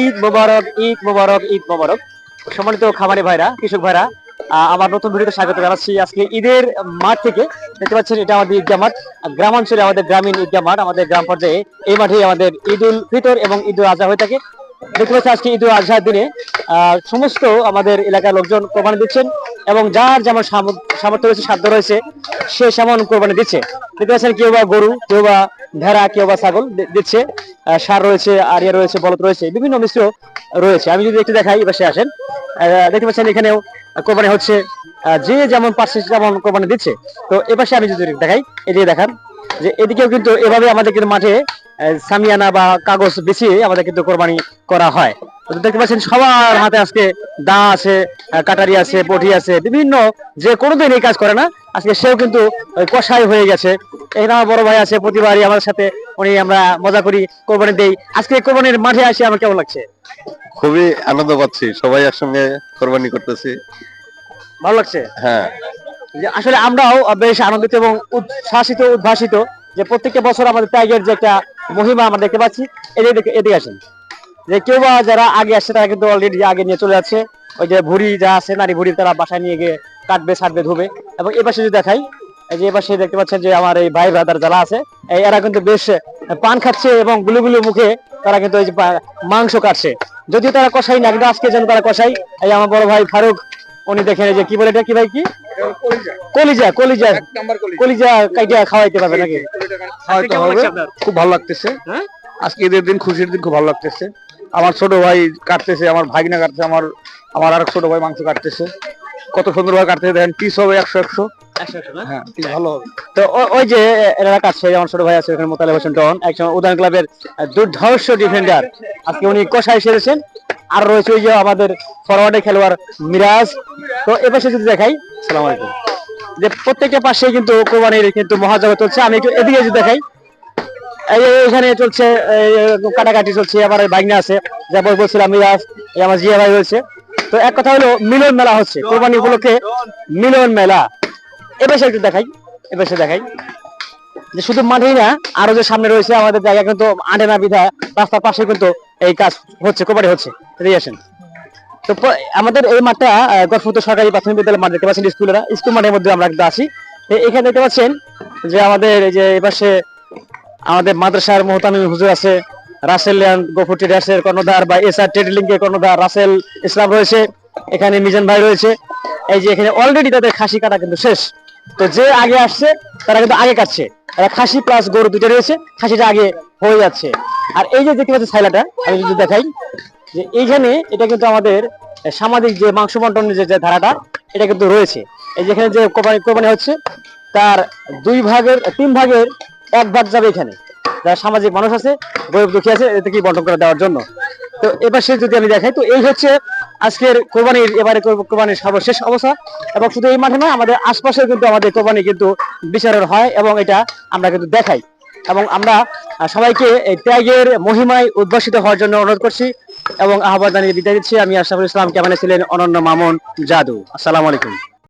ঈদ মোবারক, ঈদ মোবারক, ঈদ মোবারক। সম্মানিত খামারি ভাইরা, কৃষক ভাইরা, আমার নতুন ভিডিওতে স্বাগত জানাচ্ছি। আজকে ঈদের মাঠ থেকে দেখতে পাচ্ছেন, এটা আমাদের ঈদগাহ মাঠ। গ্রামাঞ্চলে আমাদের গ্রামীণ ঈদগাহ মাঠ, আমাদের গ্রাম পর্যায়ে এই মাঠে আমাদের ঈদ উল ফিতর এবং ঈদ উল আজহা হয়ে থাকে। দেখতে পাচ্ছি আজকে ঈদ উল আজহার দিনে সমস্ত আমাদের এলাকার লোকজন কোরবানি দিচ্ছেন এবং যার যেমন সামর্থ্য রয়েছে, সাধ্য রয়েছে, সে সেমন কোরবানি দিচ্ছে। দেখতে পাচ্ছেন কেউ বা গরু, কেউ বা ভেড়া, কেউ বা ছাগল দিচ্ছে। ষাঁড় রয়েছে, আরিয়া রয়েছে, বলদ রয়েছে, বিভিন্ন মিশ্র রয়েছে। আমি যদি একটু দেখাই, এবার আসেন, দেখতে পাচ্ছেন এখানেও কোরবানি হচ্ছে। যে যেমন পারছে যেমন কোরবানি দিচ্ছে। তো এপাশে আমি যদি দেখাই, এদিকে দেখান যে এদিকেও কিন্তু এভাবে আমাদের কিন্তু মাঠে সামিয়ানা বা কাগজ বিছিয়ে আমাদের কিন্তু কোরবানি করা হয়। দেখতে পাচ্ছেন সবার হাতে আজকে দা আছে, কাটারি আছে, পটি আছে, বিভিন্ন, যে কোনোদিন এই কাজ করে না, আজকে সেও কিন্তু কষাই হয়ে গেছে। এখানে আমার বড় ভাই আছে, প্রতিবারই আমাদের সাথে উনি, আমরা মজা করি, কোরবানি দেই। আজকে কোরবানির মাঠে আসি আমার কেমন লাগছে? খুবই আনন্দ পাচ্ছি, সবাই একসঙ্গে কোরবানি করতেছি। ভালো লাগছে। হ্যাঁ, যে আসলে আমরাও বেশ আনন্দিত এবং উচ্ছ্বাসিত, উদ্ভাসিত যে প্রত্যেকটা বছর আমাদের ত্যাগের যে একটা মহিমা আমরা দেখতে পাচ্ছি। এদিকে আসেন, যে কেউ বা যারা আগে আসছে তারা কিন্তু অলরেডি আগে নিয়ে চলে যাচ্ছে। ওই যে ভুড়ি যা আছে, নারী ভুড়ি, তারা বাসায় নিয়ে গিয়ে কাটবে, ছাড়বে, ধুবে। এবং এ পাশে যদি দেখাই, এই যে এ পাশে দেখতে পাচ্ছেন যে আমার এই ভাই ব্রাদার যারা আছে, এরা কিন্তু বেশ পান খাচ্ছে এবং গুলো গুলো মুখে তারা কিন্তু এই যে মাংস কাটছে। যদিও তারা কষাই না, কিন্তু আজকে যেন তারা কষাই। এই আমার বড় ভাই ফারুক, উনি দেখেন এই যে কি বলে, এটা কি ভাই, কি কলিজা, কলিজা, কলিজা কাইটা খাওয়াইতে পারবে নাকি? খাওয়াইতে হবে। খুব ভালো লাগতেছে। হ্যাঁ, আজকে ঈদের দিন, খুশির দিন, খুব ভালো লাগতেছে। আমার ছোট ভাই কাটতেছে, আমার ভাগিনা কাটতেছে, আমার আমার আর ছোট ভাই মাংস কাটতেছে। কত সুন্দর ভাবে কাটতেছে, দেখেন পিস হবে 100-100। হ্যাঁ, পিস ভালো হবে। তো ওই যে এরা কাটছে, আমার ছোট ভাই আছে ওখানে, মোতালেব হোসেন টন, একজন উদয়ন ক্লাবের দুর্ধর্ষ ডিফেন্ডার। আজকে উনি কষাই সেরেছেন। আর রয়েছে ওই যে আমাদের ফরওয়ার্ডের খেলোয়াড় মিরাজ। তো এপাশে যদি দেখাই, সালাম আলাইকুম, যে প্রত্যেকটা পাশে কিন্তু কোরবানির কিন্তু মহাজগৎ চলছে। আমি একটু এদিকে যদি দেখাই, এখানে চলছে, কাটাকাটি চলছে। আমার বাইকনা আছে, যা বলছিলাম, মিরাজ, আমার জিয়া ভাই রয়েছে। তো এক কথা হলো, মিলন মেলা হচ্ছে কোরবানি উপলক্ষে, মিলন মেলা। এবার একটু দেখাই, এবার দেখাই যে শুধু মাঠেই না, আরো যে সামনে রয়েছে আমাদের জায়গা কিন্তু আন্টেনা বিধা, রাস্তার পাশে কিন্তু এই কাজ হচ্ছে, কোরবানি হচ্ছে। এদিকে আসেন। তো আমাদের এই মাঠটা গড়ফুত সরকারি প্রাথমিক বিদ্যালয় মাঠ, দেখতে পাচ্ছেন স্কুল মাঠের মধ্যে আমরা কিন্তু আছি। এখানে দেখতে পাচ্ছেন যে আমাদের এই যে এপাশে আমাদের মাদ্রাসার মোহতামিম হুজুর আছে, রাসেল গফুর ট্রেডার্সের কর্ণধার বা এসআর ট্রেডিং-এর কর্ণধার রাসেল ইসলাম রয়েছে, এখানে মিজান ভাই রয়েছে। এই যে এখানে অলরেডি তাদের খাসি কাটা কিন্তু শেষ। তো যে আগে আসছে তারা কিন্তু আগে কাটছে। খাসি প্লাস গরু দুটো রয়েছে, খাসিটা আগে হয়ে যাচ্ছে। আর এই যে দেখতে পাচ্ছি ছাইলাটা, আমি যদি দেখাই, যে এইখানে এটা কিন্তু আমাদের সামাজিক যে মাংস বন্টনের যে ধারাটা, এটা কিন্তু রয়েছে। এই যেখানে যে কোরবানি হচ্ছে, তার 3 ভাগের 1 ভাগ যাবে এখানে, যারা সামাজিক মানুষ আছে, গরিব দুঃখী আছে, এতে কি বন্টন করে দেওয়ার জন্য। তো এবার সে যদি আমি দেখাই, তো এই হচ্ছে আজকের কোরবানির, এবারে কোরবানির সর্বশেষ অবস্থা। এবং শুধু এই মাঠে নয়, আমাদের আশপাশে কিন্তু আমাদের কোরবানি কিন্তু বিচারের হয় এবং এটা আমরা কিন্তু দেখাই। এবং আমরা সবাইকে এই ত্যাগের মহিমায় উদ্ভাসিত হওয়ার জন্য অনুরোধ করছি এবং আহ্বান জানিয়ে বিদায় দিচ্ছি। আমি আশরাফুল ইসলাম, ক্যামেরায় ছিলেন অনন্য মামুন জাদু। আসসালামু আলাইকুম।